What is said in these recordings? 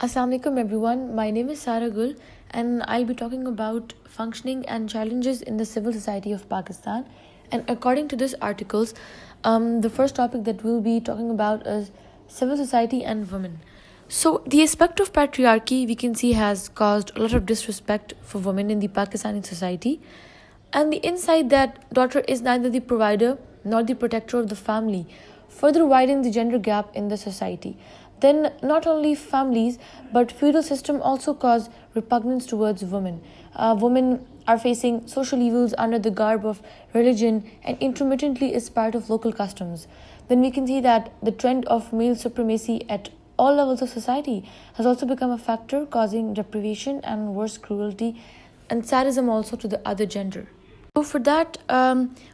Assalamualaikum everyone. My name is Sarah Gul and I'll be talking about functioning and challenges in the civil society of Pakistan. And according to this articles, the first topic that we'll be talking about is civil society and women. So the aspect of patriarchy we can see has caused a lot of disrespect for women in the Pakistani society. And the insight that daughter is neither the provider nor the protector of the family further widens the gender gap in the society. Then not only families but feudal system also cause repugnance towards women. Women are facing social evils under the garb of religion and intermittently is part of local customs. Then we can see that the trend of male supremacy at all levels of society has also become a factor causing deprivation and worse cruelty and sadism also to the other gender. So for that,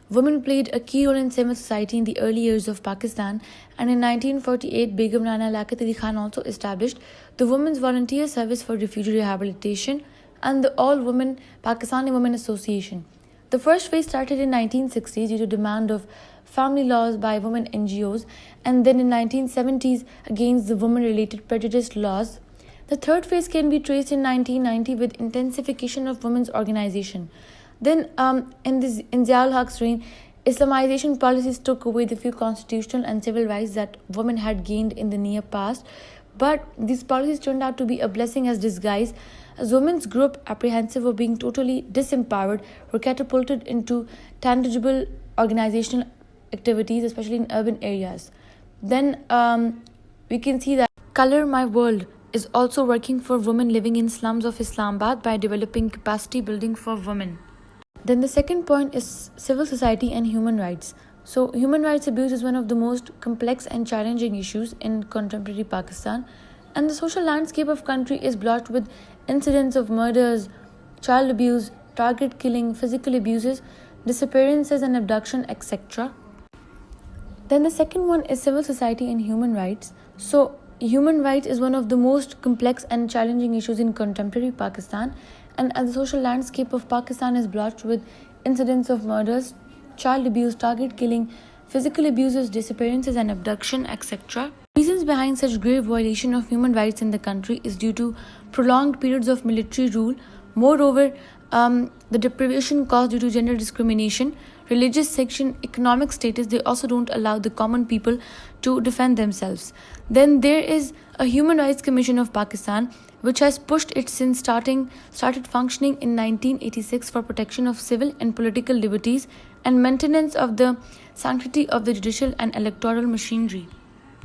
women played a key role in civil society in the early years of Pakistan, and in 1948, Begum Rana Liaquat Ali Khan also established the Women's Volunteer Service for Refugee Rehabilitation and the All Women Pakistani Women Association. The first phase started in 1960s due to demand of family laws by women NGOs, and then in 1970s against the women-related prejudice laws. The third phase can be traced in 1990 with intensification of women's organization. Then, in Ziaul Haq's reign, Islamization policies took away the few constitutional and civil rights that women had gained in the near past. But these policies turned out to be a blessing as disguise, as women grew up apprehensive of being totally disempowered, were catapulted into tangible organizational activities, especially in urban areas. Then, we can see that Color My World is also working for women living in slums of Islamabad by developing capacity building for women. Then the second point is civil society and human rights. So human rights abuse is one of the most complex and challenging issues in contemporary Pakistan, and the social landscape of country is blotched with incidents of murders, child abuse, target killing, physical abuses, disappearances and abduction, etc. Then the second one is civil society and human rights. So human rights is one of the most complex and challenging issues in contemporary Pakistan, and as the social landscape of Pakistan is blotched with incidents of murders, child abuse, target killing, physical abuses, disappearances and abduction, etc. Reasons behind such grave violation of human rights in the country is due to prolonged periods of military rule. Moreover, the deprivation caused due to gender discrimination, religious section, economic status, they also don't allow the common people to defend themselves. Then there is a Human Rights Commission of Pakistan, which has pushed it since started functioning in 1986 for protection of civil and political liberties and maintenance of the sanctity of the judicial and electoral machinery.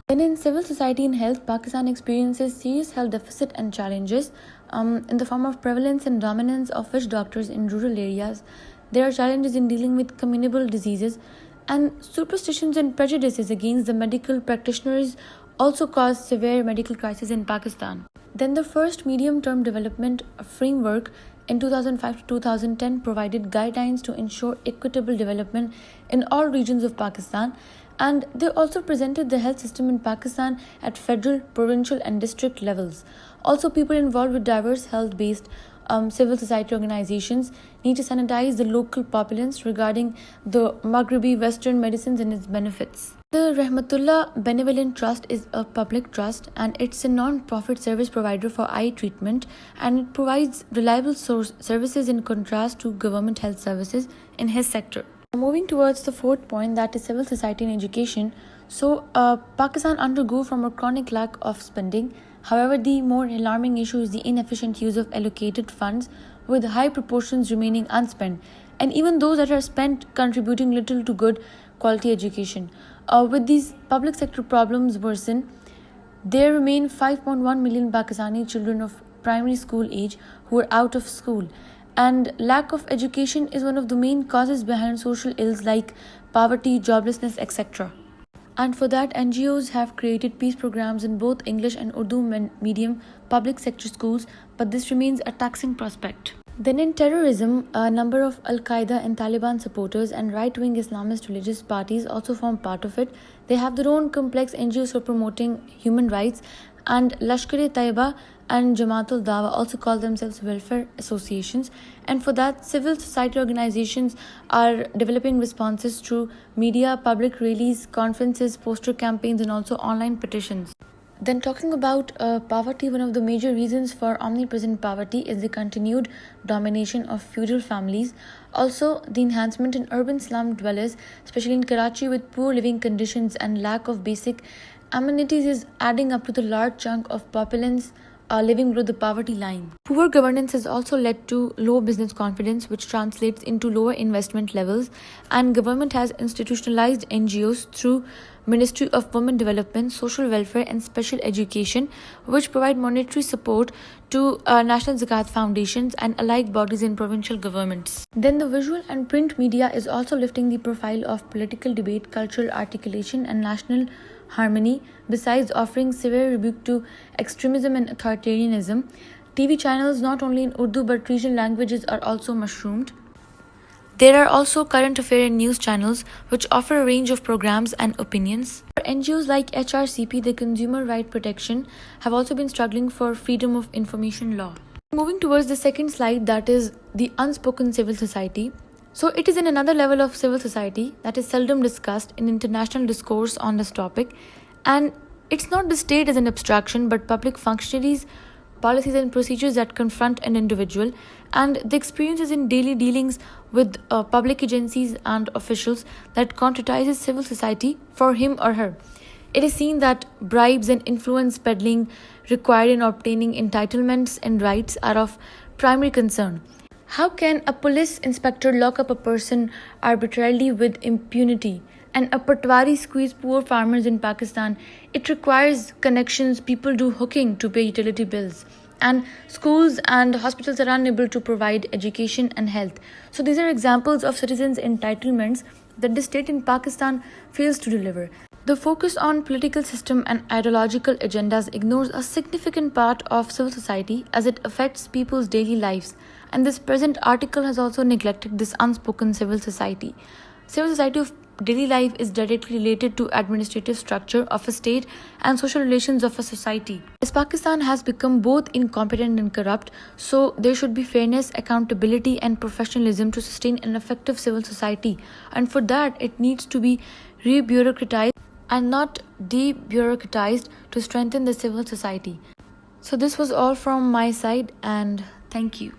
Then in civil society and health, Pakistan experiences serious health deficit and challenges in the form of prevalence and dominance of witch doctors in rural areas. There are challenges in dealing with communicable diseases, and superstitions and prejudices against the medical practitioners also cause severe medical crisis in Pakistan. Then the first medium-term development framework in 2005 to 2010 provided guidelines to ensure equitable development in all regions of Pakistan, and they also presented the health system in Pakistan at federal, provincial and district levels. Also, people involved with diverse health-based civil society organizations need to sanitize the local populace regarding the Maghribi Western medicines and its benefits. The Rahmatullah Benevolent Trust is a public trust, and it's a non-profit service provider for eye treatment, and it provides reliable services in contrast to government health services in his sector. Moving towards the fourth point, that is civil society and education. So, Pakistan undergo from a chronic lack of spending. However, the more alarming issue is the inefficient use of allocated funds, with high proportions remaining unspent, and even those that are spent contributing little to good quality education. With these public sector problems worsen, there remain 5.1 million Pakistani children of primary school age who are out of school. And lack of education is one of the main causes behind social ills like poverty, joblessness, etc. And for that, NGOs have created peace programs in both English and Urdu medium public sector schools, but this remains a taxing prospect. Then in terrorism, a number of Al-Qaeda and Taliban supporters and right-wing Islamist religious parties also form part of it. They have their own complex NGOs for promoting human rights, and Lashkar-e-Taiba and Jamaatul Dawa also call themselves welfare associations. And for that, civil society organizations are developing responses through media, public rallies, conferences, poster campaigns, and also online petitions. Then, talking about poverty, one of the major reasons for omnipresent poverty is the continued domination of feudal families. Also, the enhancement in urban slum dwellers, especially in Karachi, with poor living conditions and lack of basic amenities, is adding up to the large chunk of populace living below the poverty line. Poor governance has also led to low business confidence, which translates into lower investment levels, and government has institutionalized NGOs through Ministry of Women Development, Social Welfare and Special Education, which provide monetary support to National Zakat foundations and alike bodies in provincial governments. Then the visual and print media is also lifting the profile of political debate, cultural articulation and national harmony, besides offering severe rebuke to extremism and authoritarianism. TV channels, not only in Urdu but regional languages, are also mushroomed. There are also current affair and news channels which offer a range of programs and opinions. NGOs like HRCP, the Consumer Right Protection, have also been struggling for freedom of information law. Moving towards the second slide, that is the unspoken civil society. So it is in another level of civil society that is seldom discussed in international discourse on this topic, and it's not the state as an abstraction but public functionaries, policies and procedures that confront an individual, and the experiences in daily dealings with public agencies and officials that concretizes civil society for him or her. It is seen that bribes and influence peddling required in obtaining entitlements and rights are of primary concern. How can a police inspector lock up a person arbitrarily with impunity? And a patwari squeeze poor farmers in Pakistan? It requires connections. People do hooking to pay utility bills. And schools and hospitals are unable to provide education and health. So these are examples of citizens' entitlements that the state in Pakistan fails to deliver. The focus on political system and ideological agendas ignores a significant part of civil society as it affects people's daily lives. And this present article has also neglected this unspoken civil society. Civil society of daily life is directly related to administrative structure of a state and social relations of a society. As Pakistan has become both incompetent and corrupt, so there should be fairness, accountability and professionalism to sustain an effective civil society. And for that, it needs to be re-bureaucratized and not de-bureaucratized to strengthen the civil society. So this was all from my side, and thank you.